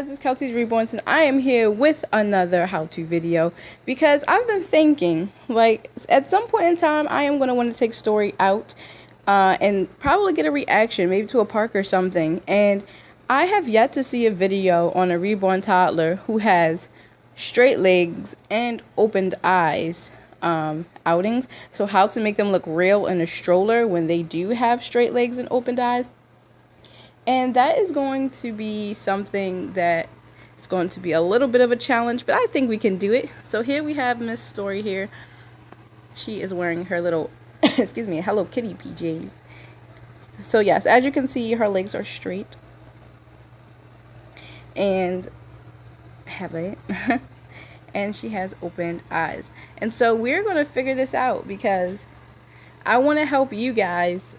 guys, it's Kelsey's Reborns, and I am here with another how-to video because I've been thinking, like, at some point in time, I am going to want to take Story out and probably get a reaction, maybe to a park or something. And I have yet to see a video on a reborn toddler who has straight legs and opened eyes outings. So how to make them look real in a stroller when they do have straight legs and opened eyes. And that is going to be something that is going to be a little bit of a challenge, but I think we can do it. So here we have Miss Story here. She is wearing her little, excuse me, Hello Kitty PJs. So yes, as you can see, her legs are straight. And and she has opened eyes. And so we're going to figure this out because I want to help you guys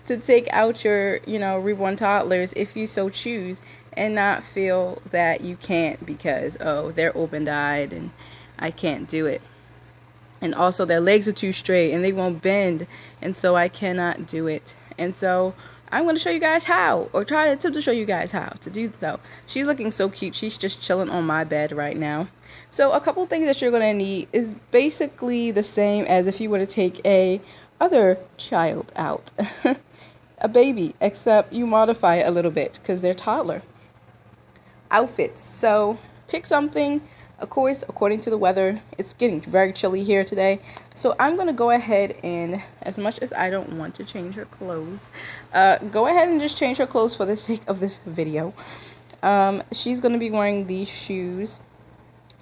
to take out your, reborn toddlers if you so choose, and not feel that you can't because, oh, they're open-eyed and I can't do it. And also their legs are too straight and they won't bend, and so I cannot do it. And so I'm going to show you guys how, or try to attempt to show you guys how to do so. She's looking so cute. She's just chilling on my bed right now. So a couple things that you're going to need is basically the same as if you were to take a other child out. A baby, except you modify it a little bit because they're toddler. Outfits. So pick something, of course, according to the weather. It's getting very chilly here today. So I'm going to go ahead and, as much as I don't want to change her clothes, go ahead and just change her clothes for the sake of this video. She's going to be wearing these shoes.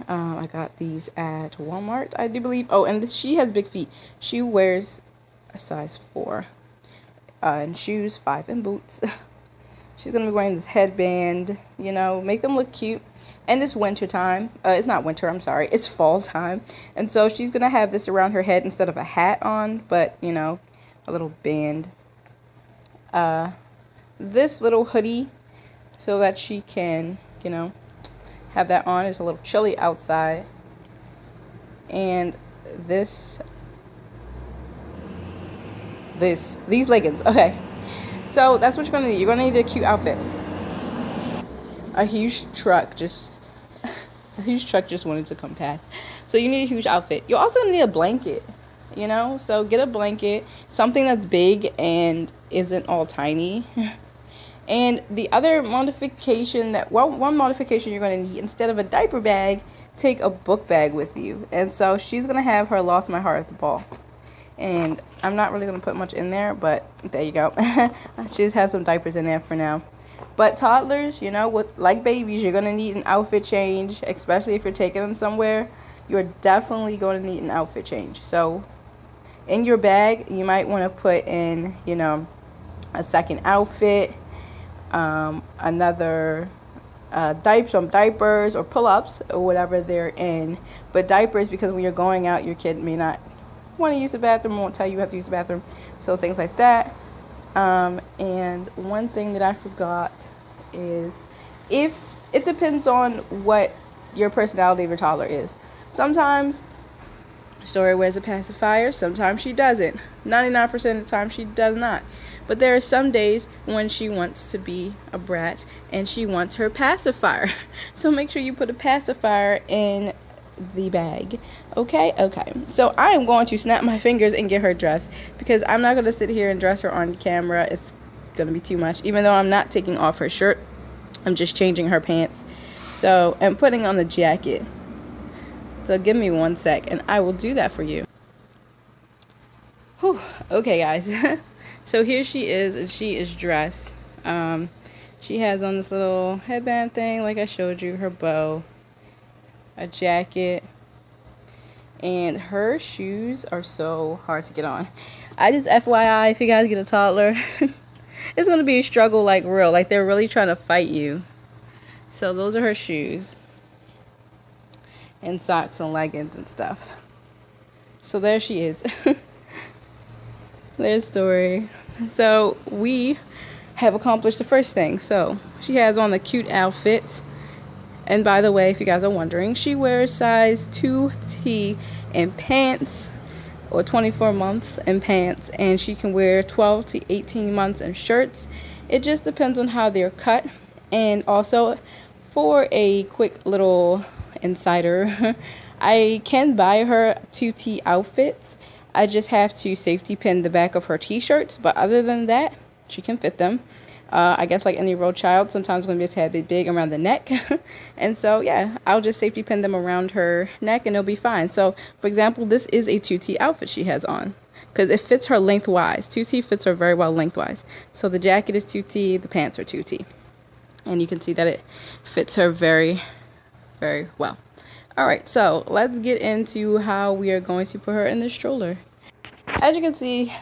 I got these at Walmart, I do believe. Oh, and she has big feet. She wears a size 4 in shoes, 5 in boots. She's going to be wearing this headband, make them look cute. And it's winter time. It's not winter, I'm sorry. It's fall time. And so she's going to have this around her head instead of a hat on, but, a little band. This little hoodie so that she can, have that on. It's a little chilly outside. And these leggings. Okay. So that's what you're going to need. You're going to need a cute outfit. A huge truck just wanted to come past. So you need a huge outfit. You also need a blanket, so get a blanket, something that's big and isn't all tiny. And the other modification one modification you're going to need, instead of a diaper bag, take a book bag with you. And so she's going to have her Lost My Heart at the ball. And I'm not really going to put much in there, but there you go. She just has some diapers in there for now. But toddlers, like babies, you're going to need an outfit change, especially if you're taking them somewhere. You're definitely going to need an outfit change. So in your bag, you might want to put in, a second outfit, another some diapers or pull-ups or whatever they're in. But diapers, because when you're going out, your kid may not want to use the bathroom, won't tell you have to use the bathroom. So things like that. And one thing that I forgot is, if it depends on what your personality of your toddler is. Sometimes Story wears a pacifier, sometimes she doesn't. 99% of the time she does not. But there are some days when she wants to be a brat and she wants her pacifier. So make sure you put a pacifier in the bag. Okay. So I am going to snap my fingers and get her dressed because I'm not going to sit here and dress her on camera. It's going to be too much. Even though I'm not taking off her shirt, I'm just changing her pants. So I'm putting on the jacket. So give me 1 sec and I will do that for you. Whew. Okay, guys. So here she is, and she is dressed. She has on this little headband thing, like I showed you, her bow, a jacket, and her shoes are so hard to get on. I just FYI, if you guys get a toddler, it's going to be a struggle, like real, like they're really trying to fight you. So those are her shoes, and socks and leggings and stuff. So there she is. There's Story. So we have accomplished the first thing. So she has on the cute outfit. And by the way, if you guys are wondering, she wears size 2T in pants, or 24 months in pants, and she can wear 12 to 18 months in shirts. It just depends on how they're cut. And also for a quick little insider, I can buy her 2T outfits. I just have to safety pin the back of her t-shirts, but other than that, she can fit them. I guess like any real child, sometimes it's going to be a tad bit big around the neck. And so, yeah, I'll just safety pin them around her neck and it'll be fine. So, for example, this is a 2T outfit she has on because it fits her lengthwise. 2T fits her very well lengthwise. So the jacket is 2T, the pants are 2T. And you can see that it fits her very, very well. All right, so let's get into how we are going to put her in the stroller. As you can see,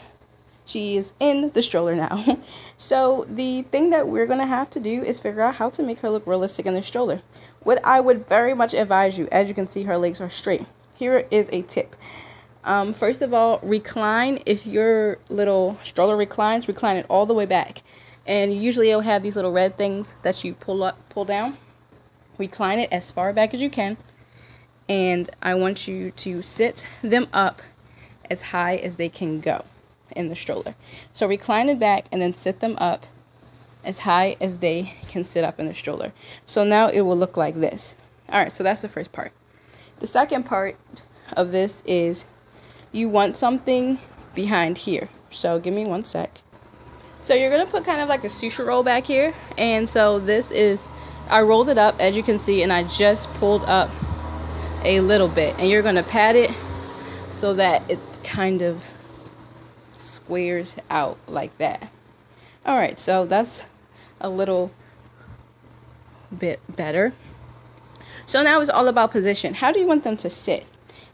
she is in the stroller now. So the thing that we're going to have to do is figure out how to make her look realistic in the stroller. What I would very much advise you, as you can see, her legs are straight. Here is a tip. First of all, recline. If your little stroller reclines, recline it all the way back. And usually it'll have these little red things that you pull down. Recline it as far back as you can. And I want you to sit them up as high as they can go in the stroller. So recline it back and then sit them up as high as they can sit up in the stroller. So now it will look like this. Alright, so that's the first part. The second part of this is you want something behind here. So give me one sec. So you're going to put kind of like a sushi roll back here. And so this is, I rolled it up as you can see, and I just pulled up a little bit. And you're going to pat it so that it kind of squares out like that. Alright, so that's a little bit better. So now it's all about position. How do you want them to sit?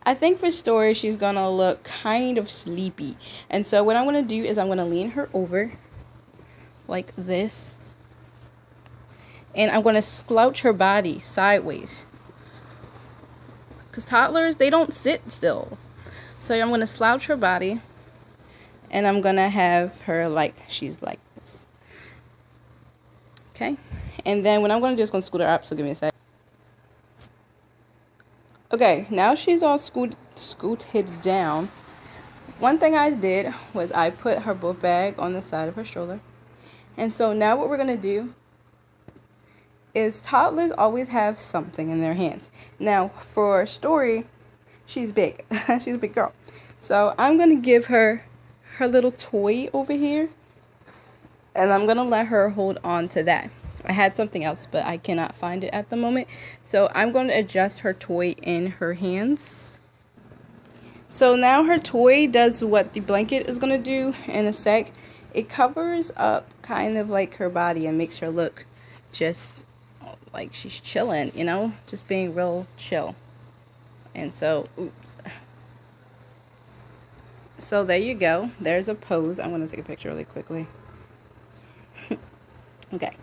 I think for Story, she's gonna look kind of sleepy. And so what I'm gonna do is I'm gonna lean her over like this. And I'm gonna slouch her body sideways. Because toddlers, they don't sit still. So I'm gonna slouch her body. And I'm gonna have her like she's like this. Okay? And then what I'm gonna do is gonna scoot her up, so give me a sec. Okay, now she's all scooted down. One thing I did was I put her book bag on the side of her stroller. And so now what we're gonna do is toddlers always have something in their hands. Now for Story, she's big. She's a big girl. So I'm gonna give her little toy over here, and I'm gonna let her hold on to that. I had something else, but I cannot find it at the moment, so I'm going to adjust her toy in her hands. So now her toy does what the blanket is going to do in a sec. It covers up kind of like her body and makes her look just like she's chilling, you know, just being real chill. And so, oops. So there you go. There's a pose. I'm going to take a picture really quickly. Okay.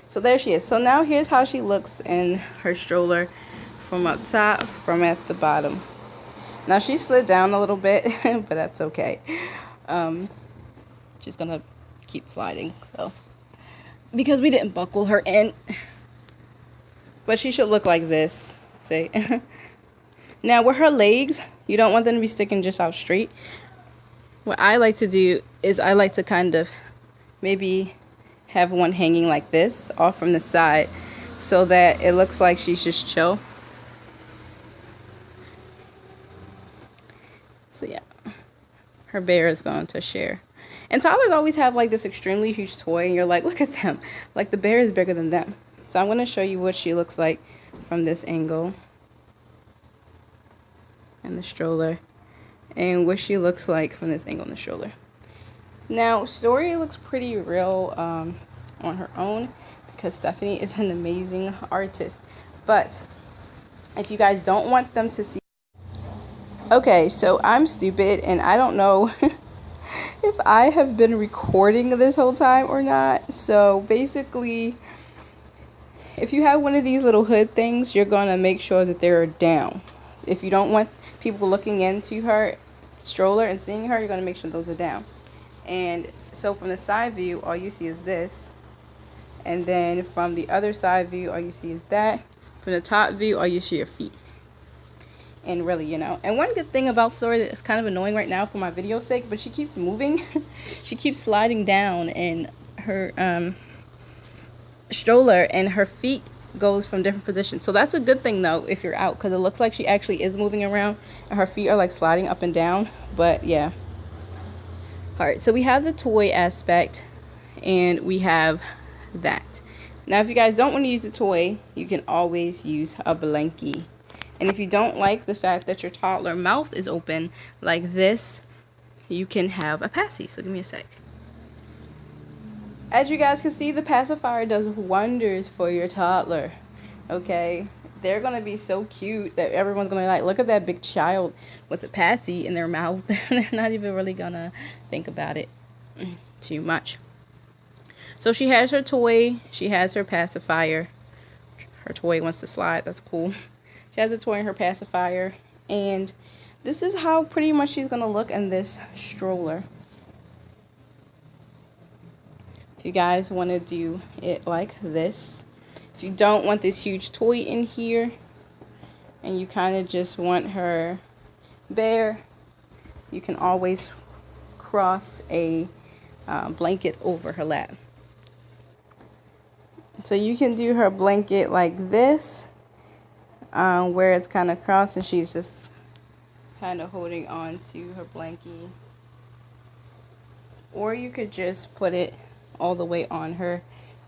So there she is. So now here's how she looks in her stroller from up top, from at the bottom. Now she slid down a little bit, but that's okay. She's going to keep sliding. So because we didn't buckle her in. But she should look like this. See? Now with her legs, you don't want them to be sticking just out straight. What I like to do is I like to kind of maybe have one hanging like this off from the side so that it looks like she's just chill. So yeah, her bear is going to share. And toddlers always have like this extremely huge toy and you're like, look at them. Like the bear is bigger than them. So I'm going to show you what she looks like from this angle. And the stroller. And what she looks like from this angle in the stroller. Now, Story looks pretty real on her own because Stephanie is an amazing artist. But if you guys don't want them to see... Okay, so I'm stupid and I don't know if I have been recording this whole time or not. So basically, if you have one of these little hood things, you're going to make sure that they're down. If you don't want people looking into her stroller and seeing her, you're going to make sure those are down. And so from the side view, all you see is this. And then from the other side view, all you see is that. From the top view, all you see are your feet. And really, you know. And one good thing about Story that is kind of annoying right now for my video's sake, but she keeps moving. She keeps sliding down in her stroller, and her feet goes from different positions. So that's a good thing though if you're out, because it looks like she actually is moving around and her feet are like sliding up and down. But yeah. Alright, so we have the toy aspect and we have that. Now if you guys don't want to use the toy, you can always use a blankie. And if you don't like the fact that your toddler mouth is open like this, you can have a passy. So give me a sec. As you guys can see, the pacifier does wonders for your toddler. Okay? They're going to be so cute that everyone's going to be like, look at that big child with a passy in their mouth. They're not even really going to think about it too much. So she has her toy. She has her pacifier. Her toy wants to slide. That's cool. She has a toy and her pacifier. And this is how pretty much she's going to look in this stroller. If you guys want to do it like this. If you don't want this huge toy in here and you kind of just want her there, you can always cross a blanket over her lap. So you can do her blanket like this, where it's kind of crossed and she's just kind of holding on to her blankie. Or you could just put it all the way on her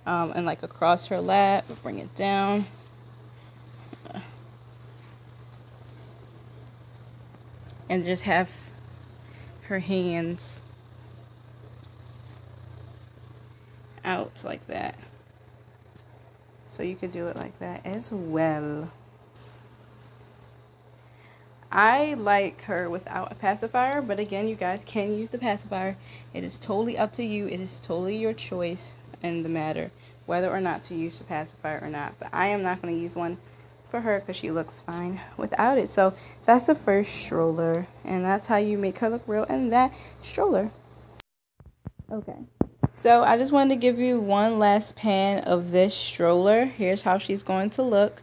and like across her lap, bring it down. And just have her hands out like that. So you could do it like that as well. I like her without a pacifier, but again, you guys can use the pacifier. It is totally up to you. It is totally your choice in the matter whether or not to use the pacifier or not. But I am not going to use one for her because she looks fine without it. So that's the first stroller, and that's how you make her look real in that stroller. Okay, so I just wanted to give you one last pan of this stroller. Here's how she's going to look,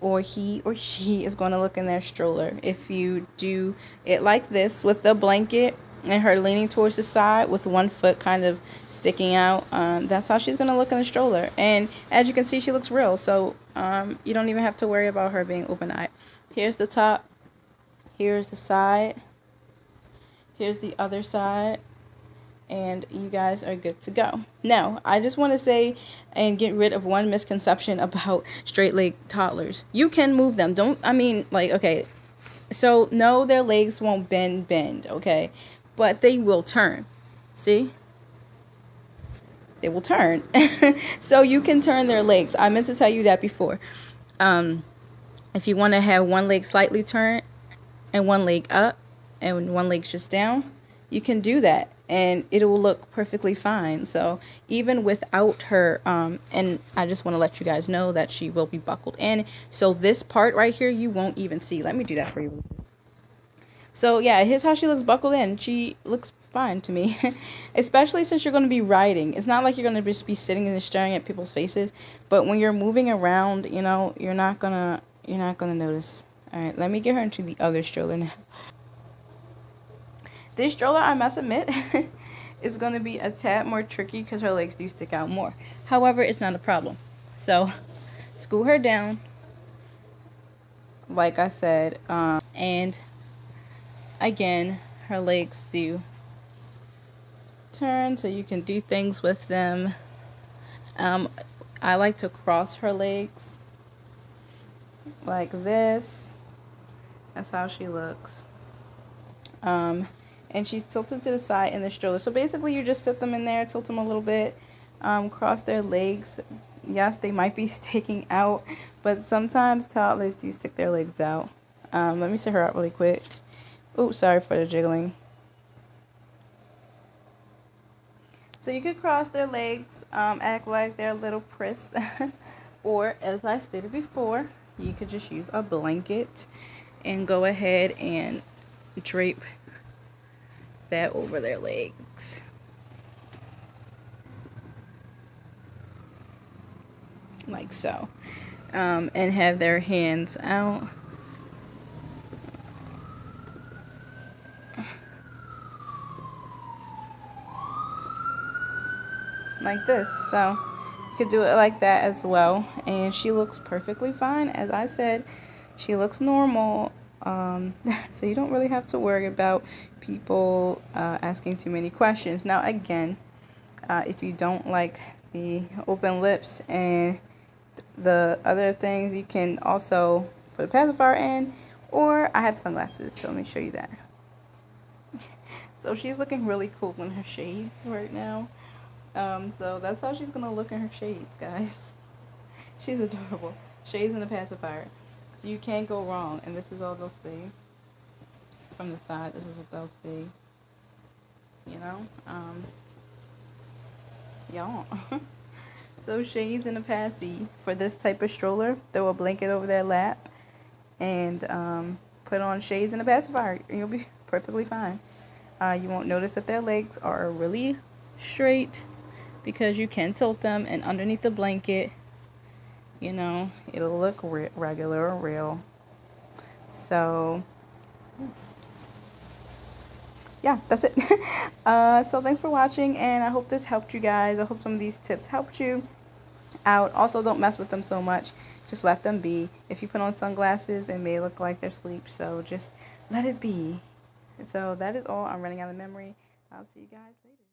or he or she is going to look in their stroller. If you do it like this with the blanket and her leaning towards the side with one foot kind of sticking out, that's how she's going to look in the stroller. And as you can see, she looks real, so you don't even have to worry about her being open-eyed. Here's the top, here's the side, here's the other side, and you guys are good to go. Now, I just want to say and get rid of one misconception about straight leg toddlers. You can move them. Okay, so no, their legs won't bend, okay? But they will turn. See? They will turn. So you can turn their legs. I meant to tell you that before. If you want to have one leg slightly turned and one leg up and one leg just down, you can do that. And it will look perfectly fine. So even without her, and I just want to let you guys know that she will be buckled in. So this part right here, you won't even see. Let me do that for you. So yeah, here's how she looks buckled in. She looks fine to me, especially since you're going to be riding. It's not like you're going to just be sitting and staring at people's faces. But when you're moving around, you know, you're not gonna notice. All right, let me get her into the other stroller now. This stroller, I must admit, is going to be a tad more tricky because her legs do stick out more. However, it's not a problem. So, scoot her down, like I said, and again, her legs do turn, so you can do things with them. I like to cross her legs like this. That's how she looks. And she's tilted to the side in the stroller. So basically you just sit them in there, tilt them a little bit, cross their legs. Yes, they might be sticking out, but sometimes toddlers do stick their legs out. Let me sit her up really quick. Oh, sorry for the jiggling. So you could cross their legs, act like they're a little pressed. Or, as I stated before, you could just use a blanket and go ahead and drape that over their legs. Like so. And have their hands out. Like this. So You could do it like that as well. And she looks perfectly fine. As I said, she looks normal. So you don't really have to worry about people asking too many questions. Now, again, if you don't like the open lips and the other things, you can also put a pacifier in, or I have sunglasses, so let me show you that. So she's looking really cool in her shades right now. So that's how she's gonna look in her shades, guys. She's adorable. Shades and a pacifier. So you can't go wrong, and this is all they'll see. From the side, this is what they'll see. You know? Y'all. So shades and a passy for this type of stroller. Throw a blanket over their lap and put on shades and a pacifier. And you'll be perfectly fine. You won't notice that their legs are really straight because you can tilt them, and underneath the blanket, you know, it'll look regular or real. So yeah, that's it. So thanks for watching, and I hope this helped you guys. I hope some of these tips helped you out. Also, don't mess with them so much. Just let them be. If you put on sunglasses, it may look like they're asleep, so just let it be. So that is all. I'm running out of memory. I'll see you guys later.